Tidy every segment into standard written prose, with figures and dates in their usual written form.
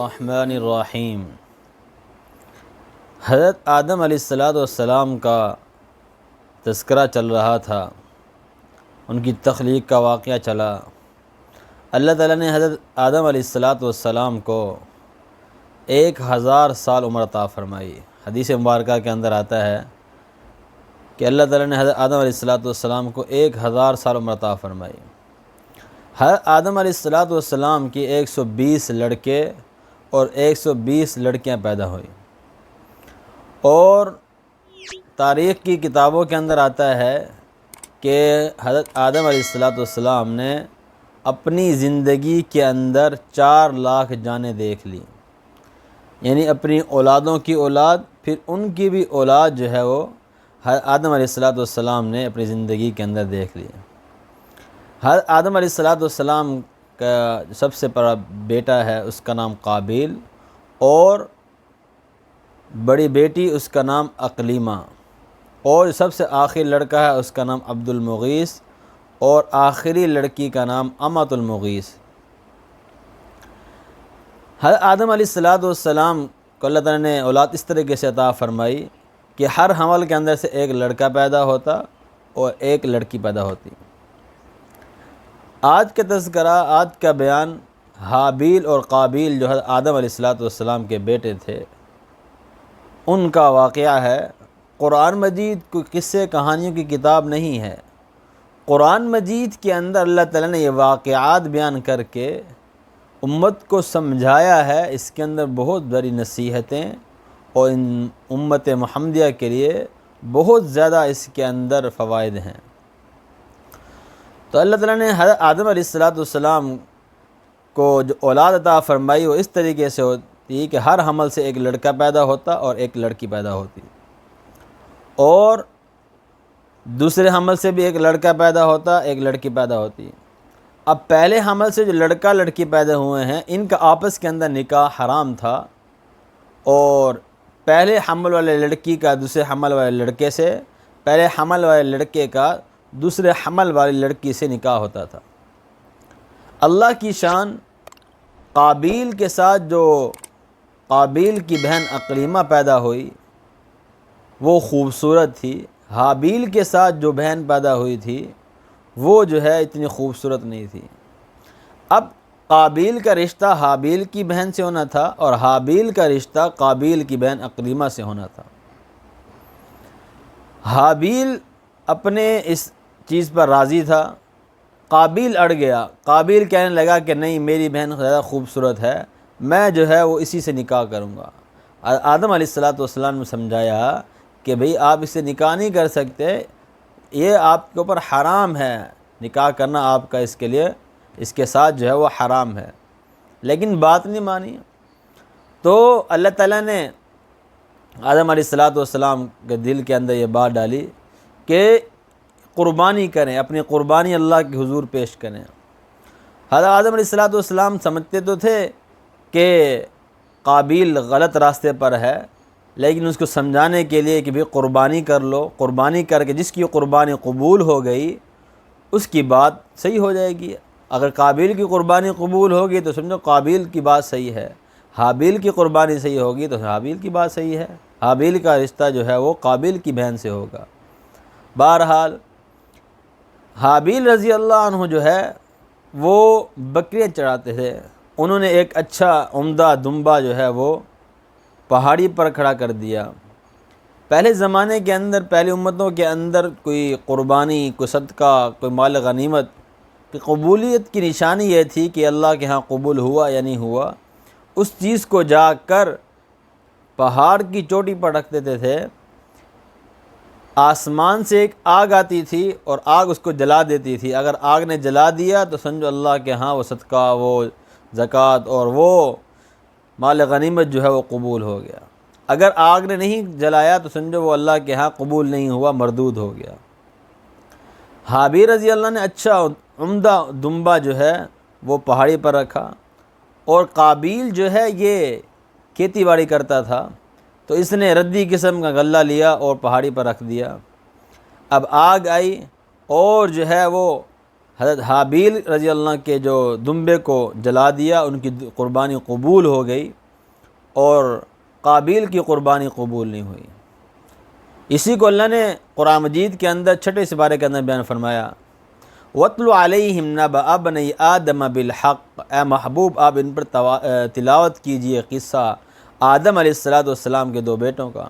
الرحمن الرحیم۔ حضرت آدم علیہ السلام کا تذکرہ چل رہا تھا، ان کی تخلیق کا واقعہ چلا۔ اللہ تعالیٰ نے حضرت آدم علیہ السلام کو 1000 سال عمر عطا فرمائی۔ حدیث مبارکہ کے اندر آتا ہے کہ اللہ تعالیٰ نے حضرت آدم علیہ السلام کو 1000 سال عمر عطا فرمائی۔ حضرت آدم علیہ السلام کی 120 لڑکے اور 120 لڑکیاں پیدا ہوئیں، اور تاریخ کی کتابوں کے اندر آتا ہے کہ حضرت آدم علیہ السلام نے اپنی زندگی کے اندر 4 لاکھ جانیں دیکھ لی، یعنی اپنی اولادوں کی اولاد، پھر ان کی بھی اولاد جو ہے وہ حضرت آدم علیہ السلام نے اپنی زندگی کے اندر دیکھ لی۔ حضرت آدم علیہ السلام کا سب سے بڑا بیٹا ہے، اس کا نام قابیل، اور بڑی بیٹی اس کا نام اقلیمہ، اور سب سے آخری لڑکا ہے اس کا نام عبد المغیث، اور آخری لڑکی کا نام امۃ المغیث۔ حضرت آدم علیہ السلام کو اللہ تعالیٰ نے اولاد اس طریقے سے عطا فرمائی کہ ہر حمل کے اندر سے ایک لڑکا پیدا ہوتا اور ایک لڑکی پیدا ہوتی۔ آج کا تذکرہ، آج کا بیان حابیل اور قابیل جو حضرت آدم علیہ السلام کے بیٹے تھے، ان کا واقعہ ہے۔ قرآن مجید کوئی قصے کہانیوں کی کتاب نہیں ہے۔ قرآن مجید کے اندر اللہ تعالیٰ نے یہ واقعات بیان کر کے امت کو سمجھایا ہے۔ اس کے اندر بہت بڑی نصیحتیں اور ان امت محمدیہ کے لیے بہت زیادہ اس کے اندر فوائد ہیں۔ تو اللہ تعالیٰ نے حضرت آدم علیہ السلام کو جو اولاد عطا فرمائی وہ اس طریقے سے ہوتی کہ ہر حمل سے ایک لڑکا پیدا ہوتا اور ایک لڑکی پیدا ہوتی، اور دوسرے حمل سے بھی ایک لڑکا پیدا ہوتا، ایک لڑکی پیدا ہوتی۔ اب پہلے حمل سے جو لڑکا لڑکی پیدا ہوئے ہیں، ان کا آپس کے اندر نکاح حرام تھا، اور پہلے حمل والے لڑکی کا دوسرے حمل والے لڑکے سے، پہلے حمل والے لڑکے کا دوسرے حمل والی لڑکی سے نکاح ہوتا تھا۔ اللہ کی شان، قابیل کے ساتھ جو قابیل کی بہن اقلیمہ پیدا ہوئی وہ خوبصورت تھی، حابیل کے ساتھ جو بہن پیدا ہوئی تھی وہ جو ہے اتنی خوبصورت نہیں تھی۔ اب قابیل کا رشتہ حابیل کی بہن سے ہونا تھا، اور حابیل کا رشتہ قابیل کی بہن اقلیمہ سے ہونا تھا۔ حابیل اپنے اس چیز پر راضی تھا، قابیل اڑ گیا۔ قابیل کہنے لگا کہ نہیں، میری بہن زیادہ خوبصورت ہے، میں جو ہے وہ اسی سے نکاح کروں گا۔ آدم علیہ السلام نے سمجھایا کہ بھئی آپ اس سے نکاح نہیں کر سکتے، یہ آپ کے اوپر حرام ہے، نکاح کرنا آپ کا اس کے لیے، اس کے ساتھ جو ہے وہ حرام ہے، لیکن بات نہیں مانی۔ تو اللہ تعالیٰ نے آدم علیہ السلام کے دل کے اندر یہ بات ڈالی کہ قربانی کریں، اپنی قربانی اللہ کے حضور پیش کریں۔ حضرت آدم علیہ السلام سمجھتے تو تھے کہ قابیل غلط راستے پر ہے، لیکن اس کو سمجھانے کے لیے کہ بھی قربانی کر لو، قربانی کر کے جس کی قربانی قبول ہو گئی اس کی بات صحیح ہو جائے گی۔ اگر قابیل کی قربانی قبول ہوگی تو سمجھو قابیل کی بات صحیح ہے، حابیل کی قربانی صحیح ہوگی تو حابیل کی بات صحیح ہے، حابیل کا رشتہ جو ہے وہ قابیل کی بہن سے ہوگا۔ بہرحال حابیل رضی اللہ عنہ جو ہے وہ بکریاں چراتے تھے۔ انہوں نے ایک اچھا عمدہ دمبا جو ہے وہ پہاڑی پر کھڑا کر دیا۔ پہلے زمانے کے اندر، پہلی امتوں کے اندر کوئی قربانی، کوئی صدقہ، کوئی مال غنیمت کی قبولیت کی نشانی یہ تھی کہ اللہ کے ہاں قبول ہوا یا نہیں ہوا، اس چیز کو جا کر پہاڑ کی چوٹی پر رکھ دیتے تھے۔ آسمان سے ایک آگ آتی تھی اور آگ اس کو جلا دیتی تھی۔ اگر آگ نے جلا دیا تو سمجھو اللہ کے ہاں وہ صدقہ، وہ زکوٰۃ اور وہ مال غنیمت جو ہے وہ قبول ہو گیا۔ اگر آگ نے نہیں جلایا تو سمجھو وہ اللہ کے ہاں قبول نہیں ہوا، مردود ہو گیا۔ حابیل رضی اللہ نے اچھا عمدہ دمبا جو ہے وہ پہاڑی پر رکھا، اور قابیل جو ہے یہ کھیتی باڑی کرتا تھا، تو اس نے ردی قسم کا غلہ لیا اور پہاڑی پر رکھ دیا۔ اب آگ آئی اور جو ہے وہ حضرت حابیل رضی اللہ کے جو دمبے کو جلا دیا، ان کی قربانی قبول ہو گئی، اور قابیل کی قربانی قبول نہیں ہوئی۔ اسی کو اللہ نے قرآن مجید کے اندر 6 سپارے کے اندر بیان فرمایا، وَاتْلُ عَلَيْهِمْ نَبَأَ ابْنَيْ آدَمَ بِالْحَقِّ، اے محبوب آپ ان پر تلاوت کیجئے قصہ آدم علیہ السلام کے 2 بیٹوں کا،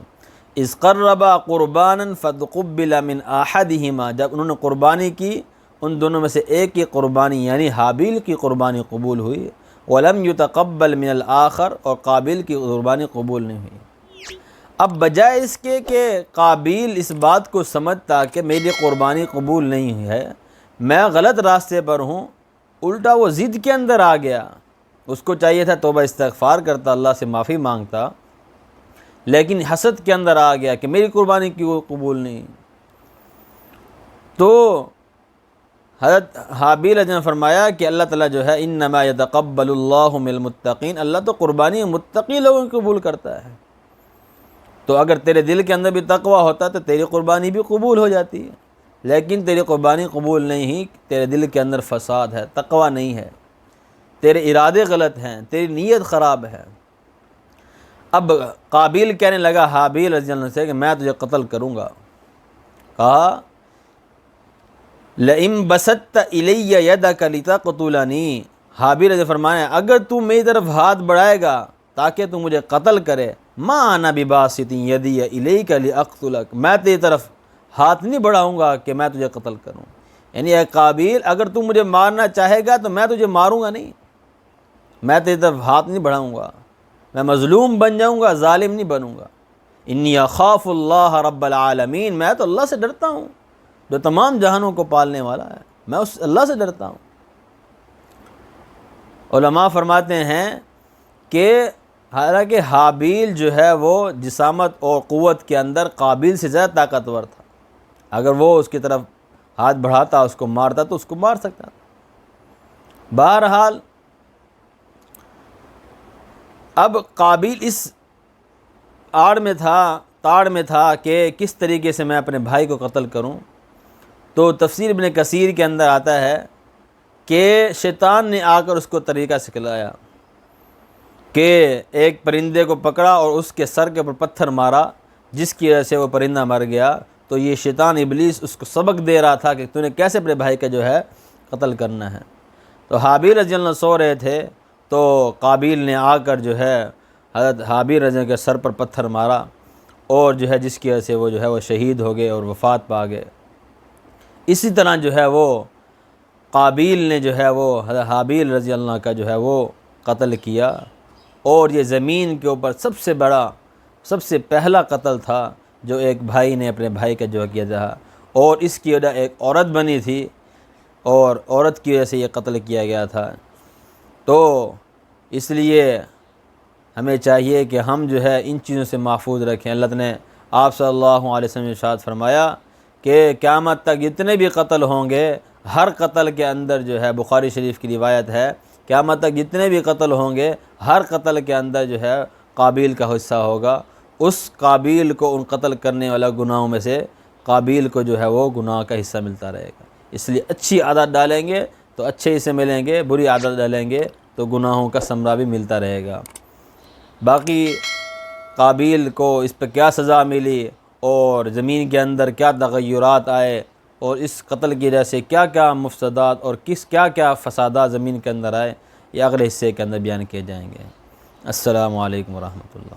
اِذْ قَرَّبَا قُرْبَانًا فَتُقُبِّلَ مِنْ أَحَدِهِمَا، جب انہوں نے قربانی کی ان دونوں میں سے ایک کی قربانی یعنی حابیل کی قربانی قبول ہوئی، وَلَمْ يُتَقَبَّلْ مِنَ الْآخَرِ، اور قابیل کی قربانی قبول نہیں ہوئی۔ اب بجائے اس کے کہ قابیل اس بات کو سمجھتا کہ میری قربانی قبول نہیں ہوئی ہے، میں غلط راستے پر ہوں، الٹا وہ ضد کے اندر آ گیا۔ اس کو چاہیے تھا توبہ استغفار کرتا، اللہ سے معافی مانگتا، لیکن حسد کے اندر آ گیا کہ میری قربانی کیوں قبول نہیں۔ تو حضرت حابیل نے فرمایا کہ اللہ تعالیٰ جو ہے انما یتقبل اللہ من المتقین، اللہ تو قربانی متقی لوگوں کی قبول کرتا ہے۔ تو اگر تیرے دل کے اندر بھی تقوی ہوتا تو تیری قربانی بھی قبول ہو جاتی ہے، لیکن تیری قربانی قبول نہیں ہی، تیرے دل کے اندر فساد ہے، تقوی نہیں ہے، تیرے ارادے غلط ہیں، تیری نیت خراب ہے۔ اب قابیل کہنے لگا حابیل رضی اللہ عنہ سے کہ میں تجھے قتل کروں گا۔ کہا لَإِن بَسَطْتَ إِلَيَّ يَدَكَ لِتَقْتُلَنِي، حابیل رضی فرمایا اگر تو میری طرف ہاتھ بڑھائے گا تاکہ تو مجھے قتل کرے، مَا أَنَا بِبَاسِطٍ يَدِيَ إِلَيْكَ لِأَقْتُلَكَ، میں تیری طرف ہاتھ نہیں بڑھاؤں گا کہ میں تجھے قتل کروں۔ یعنی اے قابیل اگر تو مجھے مارنا چاہے گا تو میں تجھے ماروں گا نہیں، میں تیری طرف ہاتھ نہیں بڑھاؤں گا، میں مظلوم بن جاؤں گا، ظالم نہیں بنوں گا۔ انی اخاف اللہ رب العالمین، میں تو اللہ سے ڈرتا ہوں جو تمام جہانوں کو پالنے والا ہے، میں اس اللہ سے ڈرتا ہوں۔ علماء فرماتے ہیں کہ حالانکہ حابیل جو ہے وہ جسامت اور قوت کے اندر قابیل سے زیادہ طاقتور تھا، اگر وہ اس کی طرف ہاتھ بڑھاتا اس کو مارتا تو اس کو مار سکتا تھا۔ بہرحال اب قابیل اس تاڑ میں تھا کہ کس طریقے سے میں اپنے بھائی کو قتل کروں۔ تو تفسیر ابن کثیر کے اندر آتا ہے کہ شیطان نے آ کر اس کو طریقہ سکھلایا کہ ایک پرندے کو پکڑا اور اس کے سر کے اوپر پتھر مارا، جس کی وجہ سے وہ پرندہ مر گیا۔ تو یہ شیطان ابلیس اس کو سبق دے رہا تھا کہ تو نے کیسے اپنے بھائی کا جو ہے قتل کرنا ہے۔ تو حابیل رضی اللہ عنہ سو رہے تھے تو قابیل نے آ کر جو ہے حضرت حابیل رضی اللہ عنہ کے سر پر پتھر مارا، اور جو ہے جس کی وجہ سے وہ جو ہے وہ شہید ہو گئے اور وفات پا گئے۔ اسی طرح جو ہے وہ قابیل نے جو ہے وہ حضرت حابیل رضی اللہ عنہ کا جو ہے وہ قتل کیا، اور یہ زمین کے اوپر سب سے پہلا قتل تھا جو ایک بھائی نے اپنے بھائی کا جو کیا تھا، اور اس کی وجہ ایک عورت بنی تھی، اور عورت کی وجہ سے یہ قتل کیا گیا تھا۔ تو اس لیے ہمیں چاہیے کہ ہم جو ہے ان چیزوں سے محفوظ رکھیں۔ اللہ نے آپ صلی اللہ علیہ وسلم نے ارشاد فرمایا کہ قیامت تک جتنے بھی قتل ہوں گے، ہر قتل کے اندر جو ہے بخاری شریف کی روایت ہے، قیامت تک جتنے بھی قتل ہوں گے ہر قتل کے اندر جو ہے قابیل کا حصہ ہوگا، اس قابیل کو ان قتل کرنے والا گناہوں میں سے قابیل کو جو ہے وہ گناہ کا حصہ ملتا رہے گا۔ اس لیے اچھی عادت ڈالیں گے تو اچھے حصے ملیں گے، بری عادت ڈالیں گے تو گناہوں کا ثمرہ بھی ملتا رہے گا۔ باقی قابیل کو اس پہ کیا سزا ملی اور زمین کے اندر کیا تغیرات آئے اور اس قتل کی وجہ سے کیا کیا مفسدات اور کیا فسادات زمین کے اندر آئے، یہ اگلے حصے کے اندر بیان کیے جائیں گے۔ السلام علیکم ورحمۃ اللہ۔